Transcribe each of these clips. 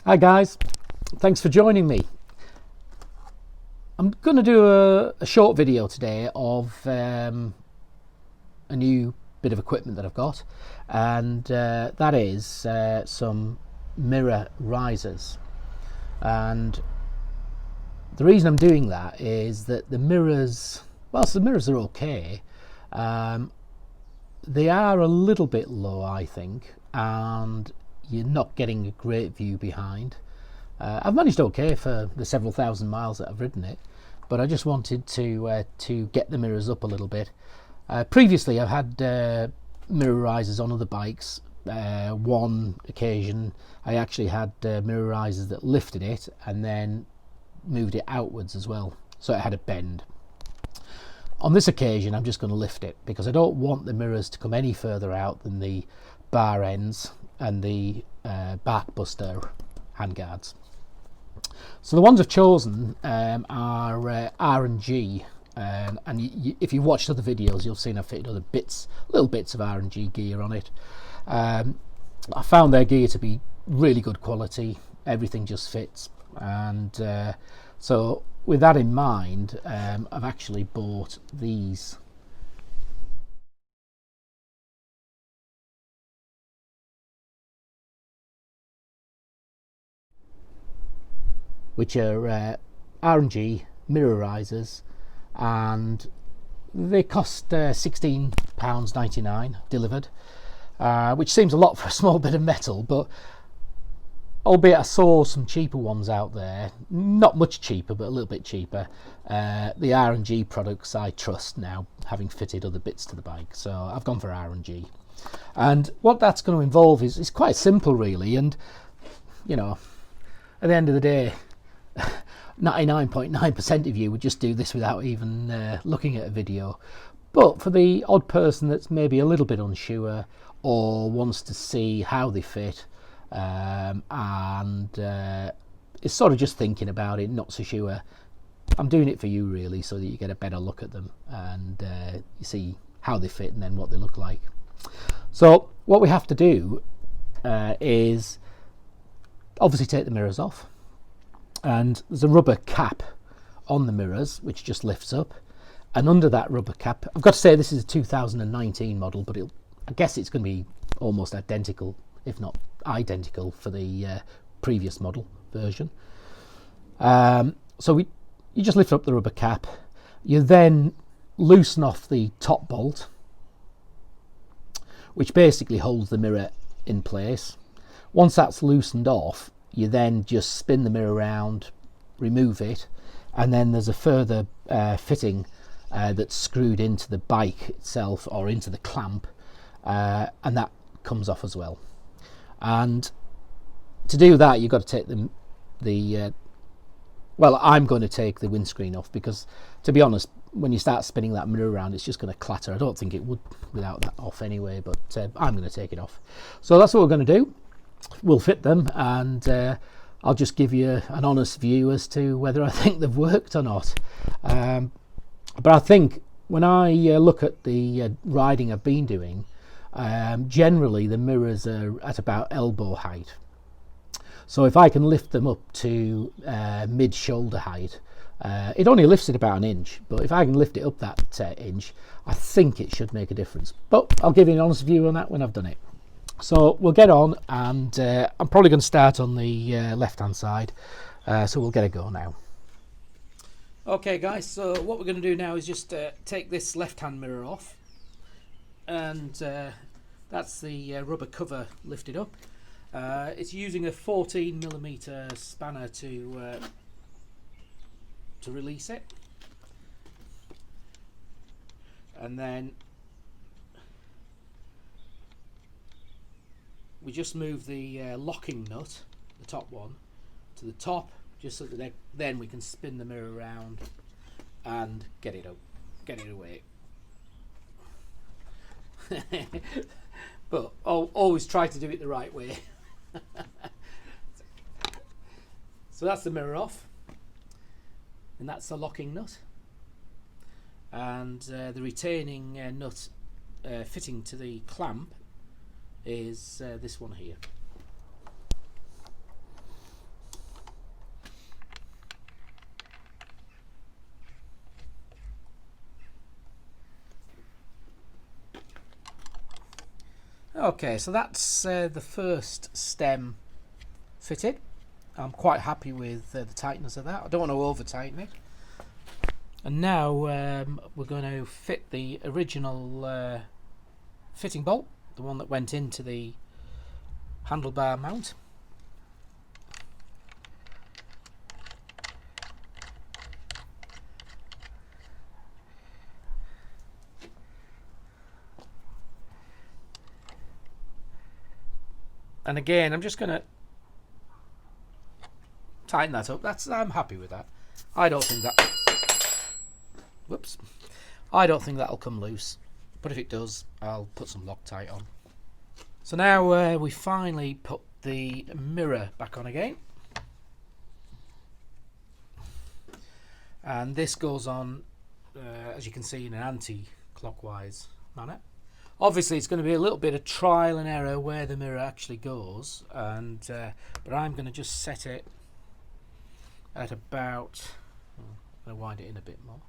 Hi guys, thanks for joining me. I'm going to do a short video today of a new bit of equipment that I've got, and that is some mirror risers. And the reason I'm doing that is that the mirrors, whilst the mirrors are okay, they are a little bit low, I think, and you're not getting a great view behind. I've managed okay for the several thousand miles that I've ridden it, but I just wanted to get the mirrors up a little bit. Previously, I've had mirror risers on other bikes. One occasion, I actually had mirror risers that lifted it and then moved it outwards as well, so it had a bend. On this occasion, I'm just going to lift it because I don't want the mirrors to come any further out than the bar ends and the bark buster handguards. So the ones I've chosen are R&G, and if you've watched other videos, you'll see I've fitted other little bits of R&G gear on it. I found their gear to be really good quality. Everything just fits, and so with that in mind, I've actually bought these. Which are R&G Mirror Risers, and they cost £16.99 delivered, which seems a lot for a small bit of metal, but albeit I saw some cheaper ones out there, not much cheaper but a little bit cheaper. The R&G products I trust now, having fitted other bits to the bike, so I've gone for R&G. And what that's going to involve is quite simple really, and you know, at the end of the day, 99.9% of you would just do this without even looking at a video. But for the odd person that's maybe a little bit unsure or wants to see how they fit, and is sort of just thinking about it, not so sure, I'm doing it for you really, so that you get a better look at them and you see how they fit and then what they look like. So what we have to do is obviously take the mirrors off. And there's a rubber cap on the mirrors which just lifts up, and under that rubber cap, I've got to say this is a 2019 model, but I guess it's going to be almost identical, if not identical, for the previous model version. So you just lift up the rubber cap, you then loosen off the top bolt, which basically holds the mirror in place. Once that's loosened off, you then just spin the mirror around, remove it, and then there's a further fitting that's screwed into the bike itself or into the clamp, and that comes off as well. And to do that, you've got to take well, I'm going to take the windscreen off, because to be honest, when you start spinning that mirror around, it's just going to clatter. I don't think it would without that off anyway, but I'm going to take it off. So that's what we're going to do. We'll fit them, and I'll just give you an honest view as to whether I think they've worked or not. But I think when I look at the riding I've been doing, generally the mirrors are at about elbow height. So if I can lift them up to mid-shoulder height, it only lifts it about an inch, but if I can lift it up that inch, I think it should make a difference. But I'll give you an honest view on that when I've done it. So we'll get on, and I'm probably going to start on the left hand side, so we'll get a go now. Okay guys, so what we're going to do now is just take this left hand mirror off, and that's the rubber cover lifted up. It's using a 14mm spanner to release it, and then we just move the locking nut, the top one, to the top, just so that then we can spin the mirror around and get it away. But always try to do it the right way. So that's the mirror off, and that's the locking nut, and the retaining nut fitting to the clamp is this one here. Okay, so that's the first stem fitted. I'm quite happy with the tightness of that. I don't want to over tighten it. And now we're going to fit the original fitting bolt, the one that went into the handlebar mount. And again, I'm just going to tighten that up. I'm happy with that. I don't think that... Whoops. I don't think that'll come loose. But if it does, I'll put some Loctite on. So now we finally put the mirror back on again. And this goes on, as you can see, in an anti-clockwise manner. Obviously, it's going to be a little bit of trial and error where the mirror actually goes, and but I'm going to just set it at about... I'm going to wind it in a bit more.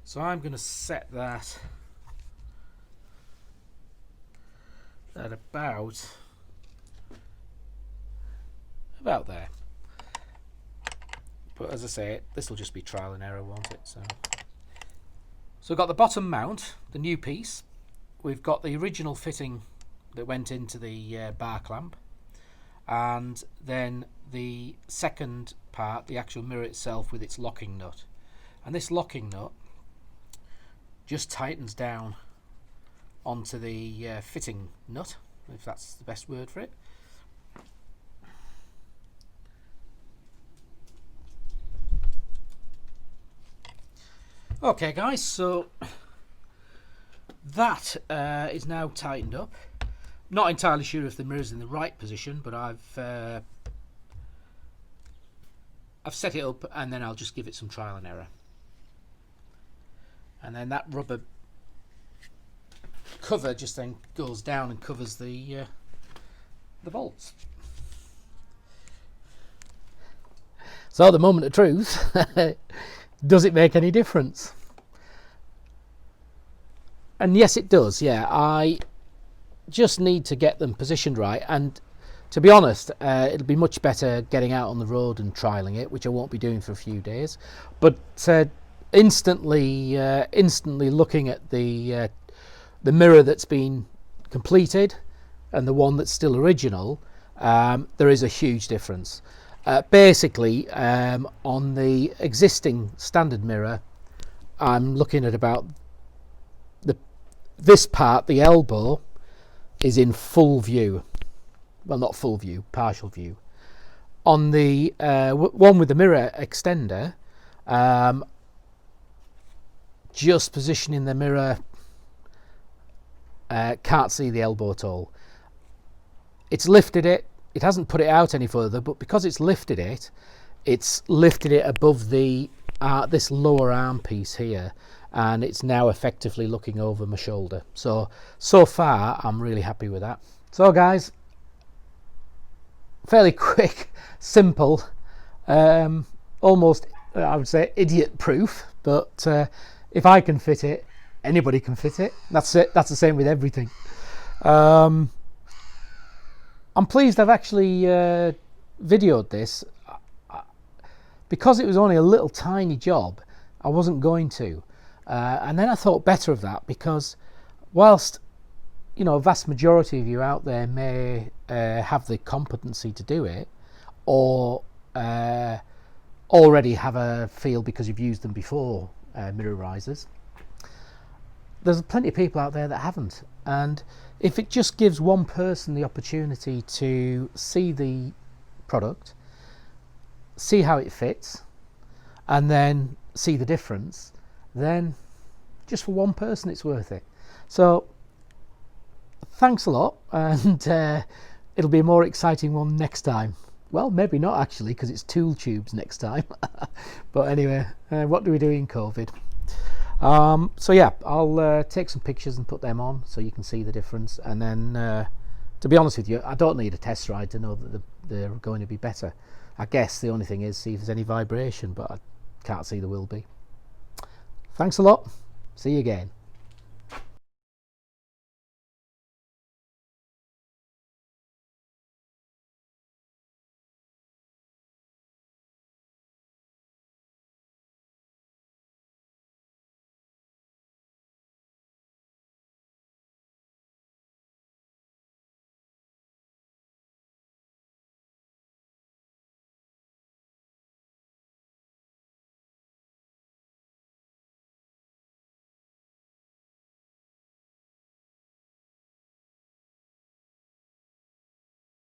So I'm going to set that at about there. But as I say, this will just be trial and error, won't it? So we've got the bottom mount, the new piece. We've got the original fitting that went into the bar clamp, and then the second part, the actual mirror itself with its locking nut. And this locking nut just tightens down onto the fitting nut, if that's the best word for it. Okay guys, so that is now tightened up. Not entirely sure if the mirror's in the right position, but I've set it up, and then I'll just give it some trial and error. And then that rubber cover just then goes down and covers the bolts. So the moment of truth. Does it make any difference? And yes, it does. Yeah, I just need to get them positioned right, and to be honest, it'll be much better getting out on the road and trialing it, which I won't be doing for a few days. But instantly looking at the mirror that's been completed and the one that's still original, there is a huge difference. Basically, on the existing standard mirror, I'm looking at about this part, the elbow, is in full view. Well, not full view, partial view. On the one with the mirror extender, just positioning the mirror, can't see the elbow at all. It's lifted it. It hasn't put it out any further, but because it's lifted it above the this lower arm piece here, and it's now effectively looking over my shoulder. So far, I'm really happy with that. So guys, fairly quick, simple, almost, I would say, idiot-proof, but if I can fit it, anybody can fit it. That's it. That's the same with everything. I'm pleased I've actually videoed this. Because it was only a little tiny job, I wasn't going to. And then I thought better of that, because whilst, you know, a vast majority of you out there may have the competency to do it, or already have a feel because you've used them before, mirror risers, there's plenty of people out there that haven't. And if it just gives one person the opportunity to see the product, see how it fits, and then see the difference, then just for one person it's worth it. So thanks a lot, and it'll be a more exciting one next time. Well, maybe not actually, because it's tool tubes next time. But anyway, what do we do in COVID? So yeah, I'll take some pictures and put them on so you can see the difference. And then, to be honest with you, I don't need a test ride to know that they're going to be better. I guess the only thing is see if there's any vibration, but I can't see there will be. Thanks a lot. See you again.